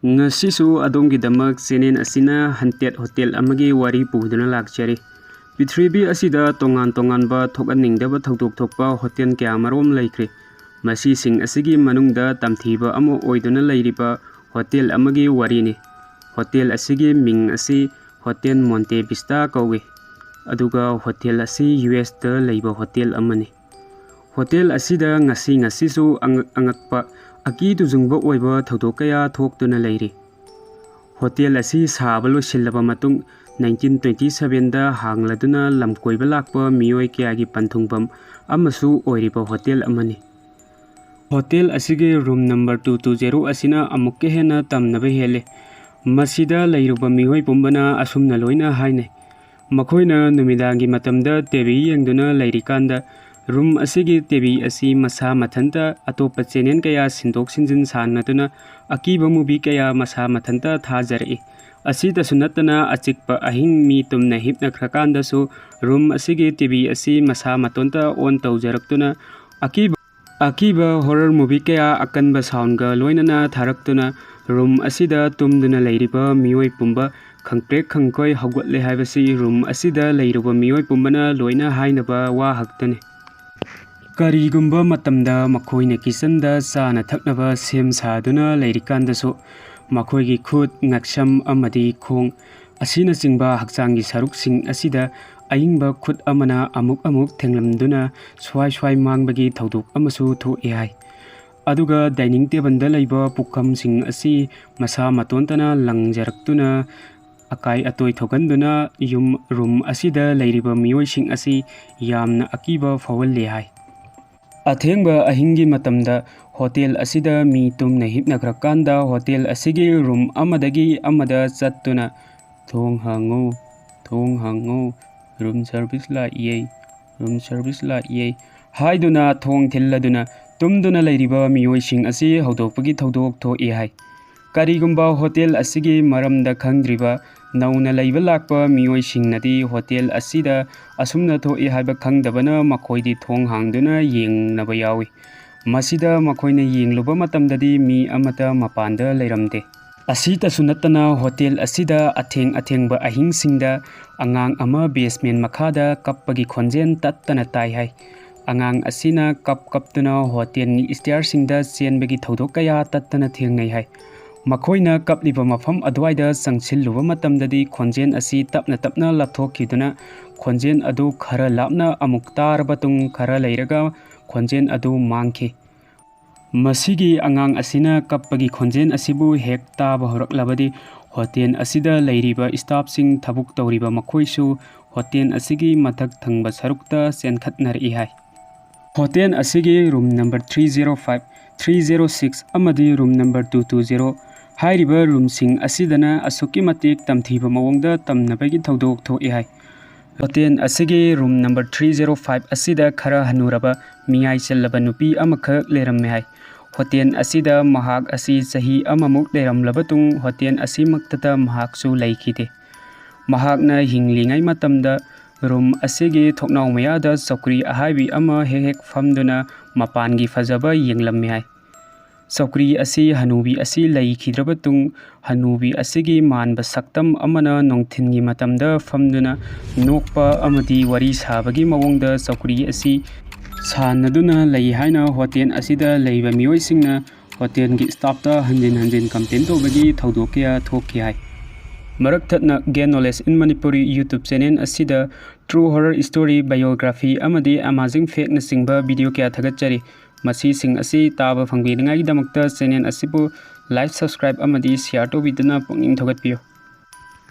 Ngasisu adonggidamak channel asina Haunted Hotel amagi wari puduna lakchari. Pithribi asida tongan-tonganba thokaningdaba thodok thokpa hotel kya marom laikre. Masi sing asigi manungda tamthiba amo oiduna lairiba hotel amagi warini. Hotel asigi ming asi Hotel Monte Vista kawi. Aduga hotel asi US da laiba hotel amani. Hotel asida ngasisu angakpa aki tuzungba oiba thodok kaya thoktuna lairi. Hotel asi saba losilaba matung 1927 da hangladuna lamkoiba lakpa miyoi kayagi panthungpam amasu oiriba hotel amani. Hotel asigi room number 220 asina amukke hena tamnaba hele. Masida lairuba miyoi pumbana asumna loina haine. Makoina numidangi matamda TV yengduna lairikanda room asigi TV asi masa mathanta atopa channel kaya sindok sinjin sanaduna akiba movie kaya masa mathanta thajari. Asida sunatana achikpa ahing mi tumna hipna khrakanda so room asigi TV asi masa matonta on tawjaraktuna akiba horror movie kaya akanba sound ga loinana tharaktuna room asida tumduna lairiba miyoi pumba khangprek khangkoi haugatle haibasi room asida lairuba miyoi pumbana loina hainaba wa haktane. Karigumba matamda makoina kisanda sana thaknaba sem saduna lairikandaso makoigi khut ngaksam amadi khong asina singba hakchangi saruksing asida aingba khut amana amuk thenglamduna swai mangbagi thodok amasu thu ai. Aduga dining table da laiba pukam sing asi masa matontana langjaraktuna akai atoi thoganduna yum room asida lairiba miyoi sing asi yamna akiba fawalle hai. Athengba ahingi matamda hotel asida mi tumna hipna khrakanda hotel asigi room amadagi amada chattuna thong hango room service la ye haiduna thong thilladuna tumduna lairiba miyoi sing asi hodokpagi thodok tho hai. Karigumba hotel asigi maramda khangdriba nauna laiba lakpa miyoi singnadi hotel asida asumna tho haiba khangdabana makoidi thong hangduna yengnaba yawi. Masida makoina yengluba matamdadi mi amata mapanda lairamde. Asita sunatana hotel asida athengba ahingsingda angang ama basement makhada kappagi khonjen tattana tai hai. Angang asina kaptuna hotel ni stair singda chenbagi thodok kaya tattana thengai hai. Makoina kapliba mafam adwaida sangsilluba matamdadi khonjen asi tapna lapthokiduna khonjen adu khara lapna amuk tarbatung khara lairaga khonjen adu mangkhi. Masigi angang asina kappagi khonjen asibu hek taba horaklabadi hotel asida lairiba staff sing thabuk tawriba makhoisu hotel asigi mathak thangba sarukta chenkhatnari hai. Hotel asigi room number 305, 306 amadi room number 220 hairiba room sing asidana asuki matik tamthiba mawongda tamnabagi thodok tho hai. Hotel asigi room number 305 asida khara hanuraba miyai challaba nupi amakha leramme hai. Hotel asida mahak asi sahi amamuk leramlabatung hotel asimaktata mahaksu laikide. Mahakna hinglingai matamda room asigi thoknaw mayada sokri ahaibi ama hek famduna mapangi fajaba yenglamme hai. Sokri asi hanubi asi laikhidrabatung hanubi asigi manba saktam amana nongthingi matamda famduna nokpa amadi wari sabagi mawongda sokri asi sanaduna lai haina hotel asida leiba miyoi singna hotel gi staff ta hanjin complain tobagi thodok kya thokki hai. Marak thatna gain knowledge in Manipuri YouTube channel asida true horror story biography amadi amazing fact na singba video kya thagachari. Masi sing asi taba phangbiningai damakta channel asibu like subscribe amadi share tobiduna pungning thogatpiyo.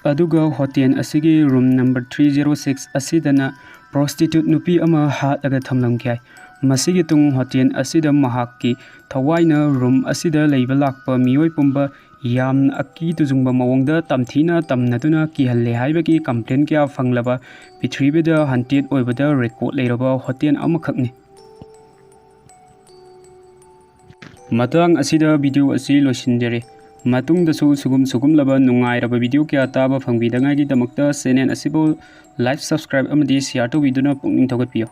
Aduga hotel asigi room number 306 asidana prostitute nupi ama hataga thamlamkai. Masigi tung hotel asida mahakki thawaina room asida leiba lakpa miyoi pumba yamna aki tuzungba mawongda tamthina tamnaduna kihalle haibagi complaint kya fanglaba pithribida haunted oibada record leiraba hotel amakhakni. Matang asida video asi losinjare. Matung dasu sugum laba nungairaba video kya taba phangbidangai gi damakta channel asibo like subscribe amadi share to viduna pungning thogatpiyo.